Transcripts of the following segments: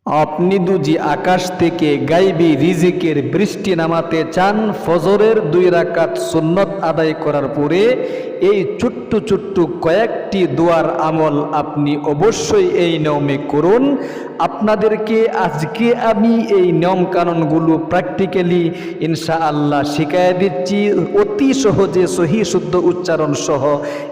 আপনি দুজি আকাশ থেকে গাইবি রিজিকের বৃষ্টি নামাতে চান, ফজরের 2 রাকাত সুন্নত আদায় করার পরে এই ছোট্ট ছোট্ট কয়েকটি দোয়ার আমল আপনি অবশ্যই এই নিয়মে করুন। আপনাদেরকে আজকে আমি এই নিয়ম কানুনগুলো প্র্যাকটিক্যালি ইনশাআল্লাহ শিখাইয়া দিচ্ছি, অতি সহজে সহি শুদ্ধ উচ্চারণ সহ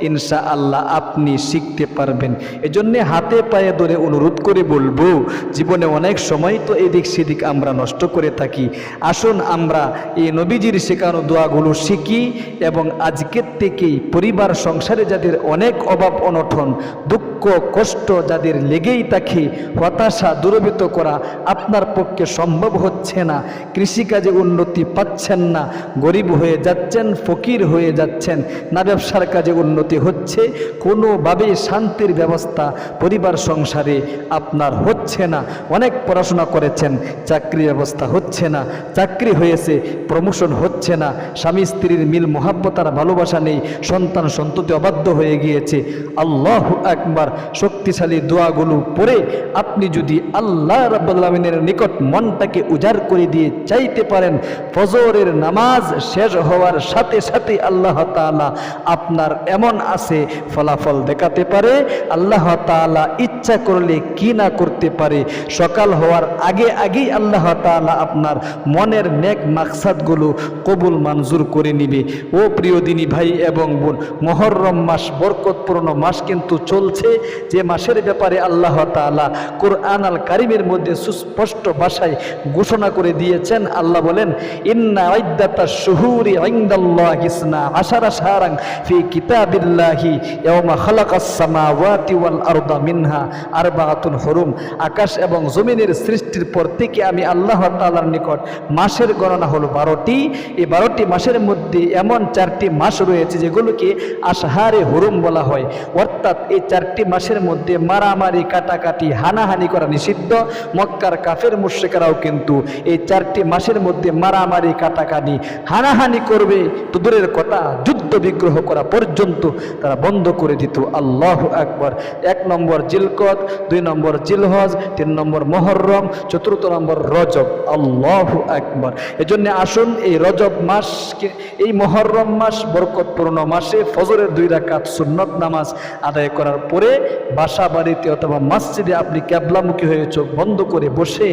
ইনশাআল্লাহ আপনি শিখতে পারবেন। এজন্যে হাতে পায়ে ধরে অনুরোধ করে বলবো, জীবনে অনেক সময় তো এদিক সেদিক আমরা নষ্ট করে থাকি। আসুন আমরা এই নবীজির শেখানো দোয়াগুলো শিখি এবং আজকের থেকেই পরিবার সংসারে যাদের অনেক অভাব অনটন, দুঃখ কষ্ট যাদের লেগেই থাকে, হতাশা দূরীভূত করা আপনার পক্ষে সম্ভব হচ্ছে না, কৃষিকাজে উন্নতি পাচ্ছেন না, গরিব হয়ে যাচ্ছেন, ফকির হয়ে যাচ্ছেন, না ব্যবসার কাজে উন্নতি হচ্ছে, কোনোভাবেই শান্তির ব্যবস্থা পরিবার সংসারে আপনার হচ্ছে না, অনেক পড়াশোনা করেছেন চাকরির ব্যবস্থা হচ্ছে না, চাকরি হয়েছে প্রমোশন হচ্ছে না, স্বামী স্ত্রীর মিল মোহাব্বত আর ভালোবাসা নেই, সন্তান সন্ততি অবাধ্য হয়ে গিয়েছে। আল্লাহু আকবার। শক্তিশালী দোয়াগুলো পড়ে আপনি যদি আল্লাহ রাব্বুল আলামিনের নিকট মনটাকে উজাড় করে দিয়ে চাইতে পারেন, ফজরের নামাজ শেষ হওয়ার সাথে সাথে আল্লাহ তাআলা আপনার এমন আছে ফলাফল দেখাতে পারে। আল্লাহ তাআলা ইচ্ছা করলে কি না করতে পারে, সকাল হওয়ার আগে আগেই আল্লাহ তাআলা আপনার মনের নেক মাকসাদগুলো কবুল মঞ্জুর করে নিবে। ও প্রিয় দিনী ভাই এবং বোন, মুহররম মাস বরকতপূর্ণ মাস কিন্তু চলছে, যে মাসের ব্যাপারে আল্লাহ তাআলা কুরআন আল কারীমের মধ্যে সুস্পষ্ট ভাষায় ঘোষণা করে দিয়েছেন। আল্লাহ বলেন, ইন্না ইদ্দাতাশ শুহুরি ইনদাল্লাহি 12 শাহরান ফি কিতাবিল্লাহি ইয়াওমা খালাকাস সামাওয়াতি ওয়াল আরদা মিনহা আরবাআতুন হুরুম। আকাশ এবং জমিনের সৃষ্টির পর থেকে আমি আল্লাহ তাআলার নিকট মাসের গণনা হলো 12টি। এই 12টি মাসের মধ্যে এমন 4টি মাস রয়েছে যেগুলোকে আশহারে হুরুম বলা হয়, অর্থাৎ এই 4টি মাসের মধ্যে মারামারি কাটাকাটি হানাহানি করা নিষিদ্ধ। মক্কার কাফের মুশরিকরাও কিন্তু এই 4টি মাসের মধ্যে মারামারি কাটাকাটি হানাহানি করবে তো দূরের কথা, যুদ্ধ বিগ্রহ করা পর্যন্ত তারা বন্ধ করে দিত। আল্লাহু আকবার। 1 নম্বর জিলকদ, 2 নম্বর জিলহজ, 3 নম্বর মুহররম, 4th নম্বর রজব। আল্লাহু আকবার। এজন্য আসুন এই রজব মাসকে, এই মুহররম মাস বরকতপূর্ণ মাসে ফজরের 2 রাকাত সুন্নত নামাজ আদায় করার পরে বাসা বাড়িতে অথবা মসজিদে আপনি কিবলামুখী হয়ে চোখ বন্ধ করে বসে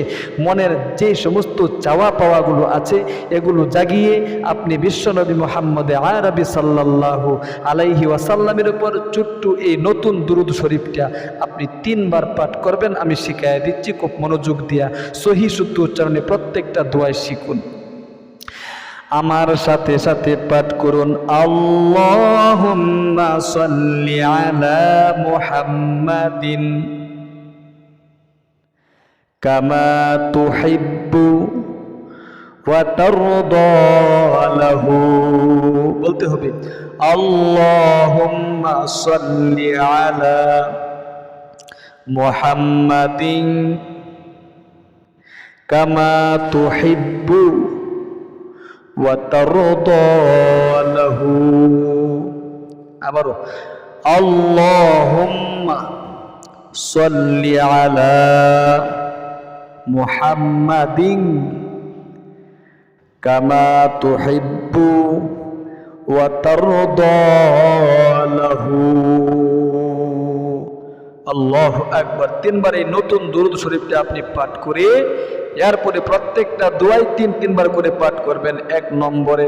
মনের যে সমস্ত চাওয়া পাওয়াগুলো আছে এগুলো জাগিয়ে আপনি বিশ্বনবী মুহাম্মদ আরবি সাল্লাল্লাহু আলাইহি ওয়াসাল্লামের উপর ছোট্ট এই নতুন দুরূদ শরীফটা আপনি 3 বার পাঠ করবেন। আমি শিখাইয়া দিচ্ছি, খুব মনোযোগ দিয়া সহি শুদ্ধ উচ্চারণে প্রত্যেকটা দোয়ায় শিখুন। আমার সাথে সাথে পাঠ করুন, আল্লাহুম্মা সাল্লি আলা মুহাম্মাদিন কামা তুহিব্বু ওয়া তারদা লাহু। বলতে হবে, আল্লাহুম্মা সাল্লি আলা মুহাম্মাদিন কামা তুহিব্বু ওয়া তারদা লাহু। আবারো, আল্লাহুম্মা সাল্লি আলা মুহাম্মাদিন কামা তুহিব্বু ওয়া তারদা লাহু। আল্লাহু আকবার। 3 বার এই নতুন দুরূদ শরীফটা আপনি পাঠ করে এরপরে প্রত্যেকটা দোয়াই 3 বার করে পাঠ করবেন। 1 নম্বরে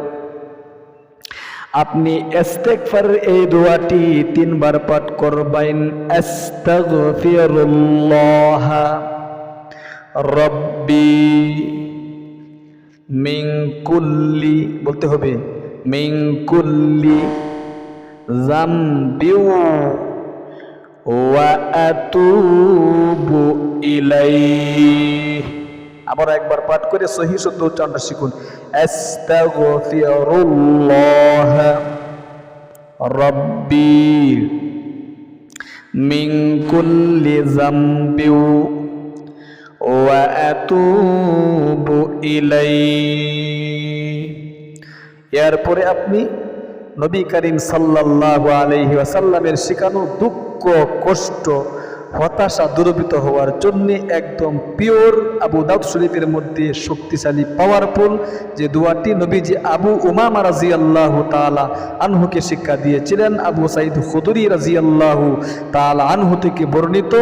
আপনি ইস্তেগফারের এই দোয়াটি 3 বার পাঠ করবেন, আস্তাগফিরুল্লাহ রব্বি মিন কুল্লি, বলতে হবে মিন কুল্লি যামবি ওয়া আতুবু ইলাইহি। আবার একবার পাঠ করে সহি শুদ্ধ উচ্চারণটা শিখুন, আস্তাগফিরুল্লাহ রব্বি মিন কুল্লি যামবি ওয়া আতুবু ইলাইহি। এরপরে আপনি নবী করিম সাল্লাল্লাহু আলাইহি ওয়াসাল্লামের শেখানো দুঃখ কষ্ট হতাশা দূরীভূত হওয়ার জন্য একদম পিওর আবু দাউদ শরীফের মধ্যে শক্তিশালী পাওয়ারফুল যে দোয়াটি নবীজি আবু উমামা রাদিয়াল্লাহু তাআলা আনহুকে শিক্ষা দিয়েছিলেন। আবু সাঈদ খুদরি রাদিয়াল্লাহু তাআলা আনহু থেকে বর্ণিত,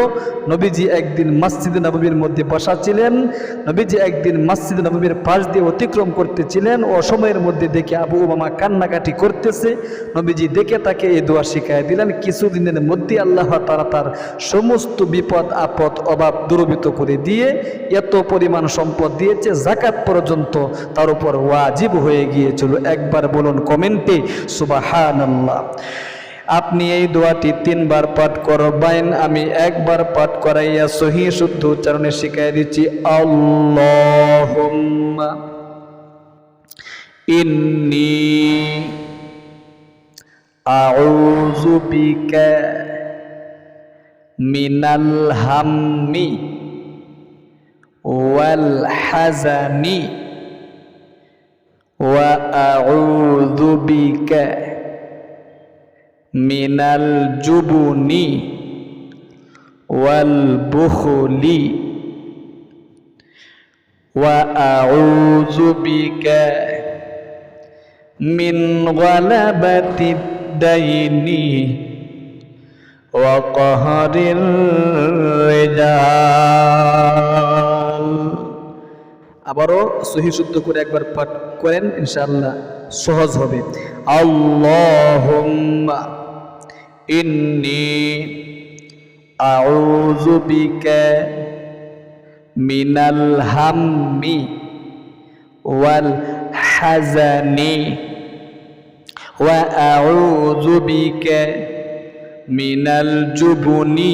নবীজি একদিন মসজিদে নববীর মধ্যে বসা ছিলেন। নবীজি একদিন মসজিদে নববীর পাশ দিয়ে অতিক্রম করতেছিলেন ও সময়ের মধ্যে দেখে আবু উমামা কান্নাকাটি করতেছে। নবীজি দেখে তাকে এই দোয়া শিখাই দিলেন। কিছুদিনের মধ্যে আল্লাহ তাআলা তার সমস্ত বিপদ আপদ অভাব দূরীভূত করে দিয়ে এত পরিমাণ সম্পদ দিয়েছে, যাকাত পর্যন্ত তার উপর ওয়াজিব হয়ে গিয়েছিল। একবার বলুন কমেন্টে সুবহানাল্লাহ। আপনি এই দোয়াটি 3 বার পাঠ করবেন, আমি একবার পাঠ করাইয়া সহিহ শুদ্ধ উচ্চারণে শিখাই দিচ্ছি। আল্লাহুম্মা ইন্নী আউযু বিকা মিনাল হাম্মি ওয়াল হাজানি ওয়া আউযু বিকা মিনাল জুবনি ওয়াল বুখলি ওয়া আউযু বিকা মিন গালাবাতিদ দাইনি ওয়া কাহরির রিজাল। আবারও সহিহ শুদ্ধ করে একবার পাঠ করেন, ইনশাআল্লাহ সহজ হবে। আল্লাহুম্মা ইন্নী আউযু বিকা মিনাল হাম্মি ওয়াল হাজানি ওয়া আউযু বিকা মিনাল জুবনি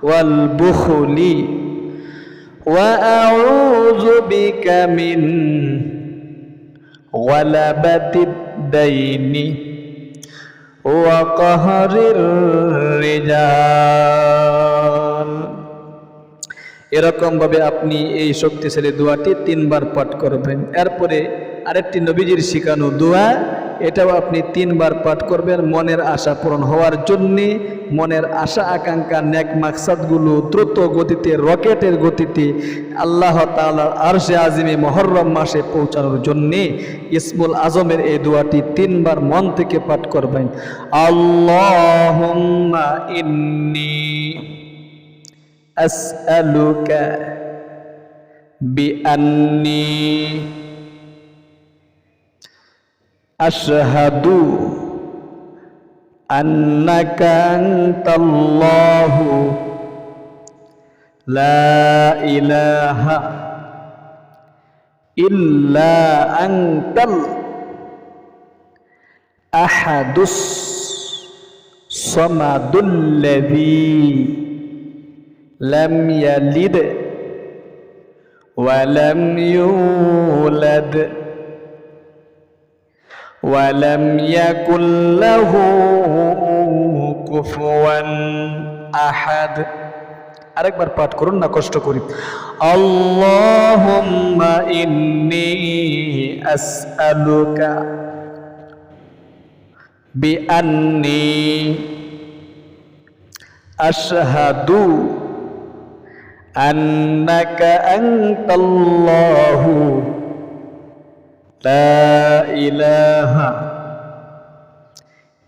ওয়াল বুখলি ওয়া আউযু বিকা মিন গালাবাতিদ দাইনি ওয়া কাহরির রিজাল। এরকম ভাবে আপনি এই শক্তিশালী দোয়াটি 3 বার পাঠ করবেন। এরপরে আরেকটি নবীজির শিখানো দোয়া, এটাও আপনি 3 বার পাঠ করবেন মনের আশা পূরণ হওয়ার জন্য। মনের আশা আকাঙ্ক্ষা নেক মাকসাদগুলো দ্রুত গতিতে রকেটের গতিতে আল্লাহ তাআলার আরশে আজিমে মুহররম মাসে পৌঁছানোর জন্য ইসমুল আজমের এই দোয়াটি 3 বার মন থেকে পাঠ করবেন। আল্লাহুম্মা ইন্নী আসআলুকা বিআন্নী আশহাদু আন্নাকা আনতাল্লাহু লা ইলাহা ইল্লা আনতাল আহাদুস সামাদুল্লাযী লাম ইয়ালিদ ওয়া লাম ইউলাদ ওয়ালাম ইয়াকুল লাহু কুফুয়ান আহাদ। আরেকবার পাঠ করুন না কষ্ট করি। আল্লাহুম্মা ইন্নী আসআলুকা বিআন্নী আশহাদু আন্নাকা আনতাল্লাহু লা ইলাহা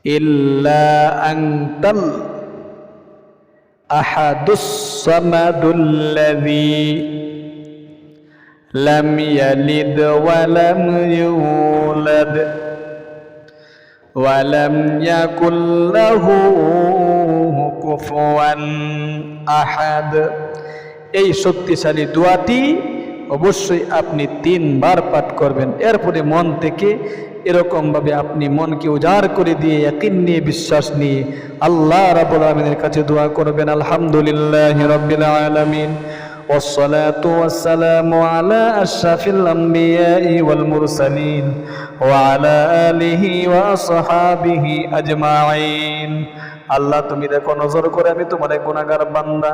ইল্লা আনতাল আহাদুস সামাদুল্লাযী লাম ইয়ালিদ ওয়া লাম ইউলাদ ওয়া লাম ইয়াকুল লাহু কুফুয়ান আহাদ। এই শক্তিশালী দোয়াটি অবশ্যই আপনি 3 বার পাঠ করবেন। এরপরে মন থেকে এরকম ভাবে আপনি মনকে উজাড় করে দিয়ে ইয়াকিন নিয়ে বিশ্বাস নিয়ে আল্লাহ রাব্বুল আলামিনের কাছে দোয়া করবেন। আলহামদুলিল্লাহি রাব্বিল আলামিন ওয়াসসালাতু ওয়াসসালামু আলা আশরাফিল আমবিয়াই ওয়াল মুরসালিন ওয়া আলা আলিহি ওয়া আসহাবিহি আজমাইন। আল্লাহ তুমি দেখো নজর করে, আমি তোমার এক গুনাহগার বান্দা,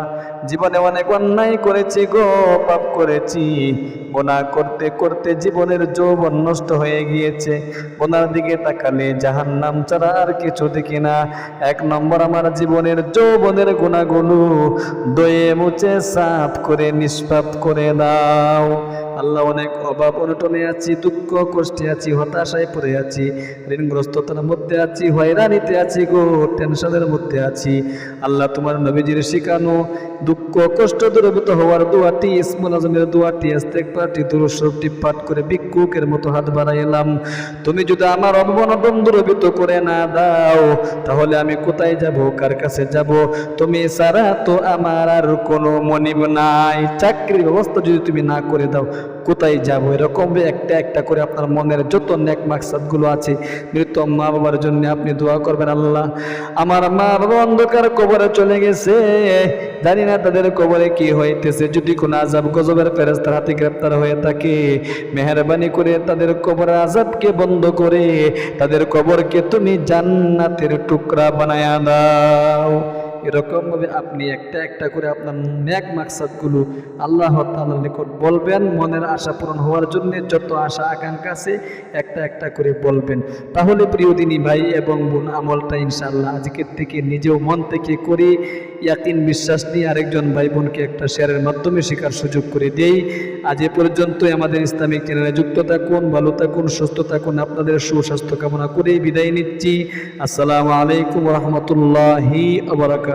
জীবনে অনেক অন্যায় করেছি গো, পাপ করেছি। গুনাহ করতে করতে জীবনের যৌবন নষ্ট হয়ে গিয়েছে। গুনার দিকে তাকালে জাহান্নাম ছাড়া আর কিছু দেখি না। এক নম্বর, আমার জীবনের যৌবনের গুনাহগুলো ধুয়ে মুছে সাফ করে নিষ্পাপ করে দাও। আল্লাহ, অনেক অভাব অনটনে আছি, দুঃখ কষ্টে আছি, হতাশায় পড়ে আছি, ঋণগ্রস্ততার মধ্যে আছি, হয়রানিতে আছি গো, টেনশনের মধ্যে আছি। আল্লাহ, তোমার নবীজির শিখানো দুঃখ কষ্ট দূরীভূত হওয়ার দোয়াটি, ইসমুল আজমের দোয়াটি, ইস্তেগফারটি, দুরূদ শরীফটি পাঠ করে ভিক্ষুকের মতো হাত বাড়াইলাম। তুমি যদি আমার অভাব অনটন দূরীভূত করে না দাও, তাহলে আমি কোথায় যাব, কার কাছে যাব? তুমি ছাড়া তো আমার আর কোনো মনিব নাই। চাকরির ব্যবস্থা যদি তুমি না করে দাও, কোথায় যাব? এরকম একটা একটা করে আপনার মনের যত নেক মাকসাদগুলো আছে, মৃত মা বাবার জন্য আপনি দোয়া করবেন। আল্লাহ, আমার মা বাবা অন্ধকার কবরে চলে গেছে, জানি না তাদের কবরে কি হইতেছে। যদি কোনো আযাব গজবের ফেরেশতার হাতে গ্রেফতার হয়ে থাকে, মেহেরবানি করে তাদের কবরের আযাবকে বন্ধ করে তাদের কবরকে তুমি জান্নাতের টুকরা বানায়া দাও। এরকম ভাবে আপনি একটা একটা করে আপনার নেক মাকসাদগুলো আল্লাহ তাআলার নিকট বলবেন। মনের আশা পূরণ হওয়ার জন্য যত আশা আকাঙ্ক্ষা আছে একটা একটা করে বলবেন। তাহলে প্রিয় দিনী ভাই এবং বোন, আমলটা ইনশাআল্লাহ আজকের থেকে নিজেও মন থেকে করি, ইয়াকিন বিশ্বাস নিয়ে আরেকজন ভাই বোনকে একটা শেয়ারের মাধ্যমে শেখার সুযোগ করে দেই। আজ এ পর্যন্তই। আমাদের ইসলামিক চ্যানেলে যুক্ত থাকুন, ভালো থাকুন, সুস্থ থাকুন। আপনাদের সুস্বাস্থ্য কামনা করেই বিদায় নিচ্ছি। আসসালামু আলাইকুম ওয়া রাহমাতুল্লাহি ওয়া বারাকাতুহু।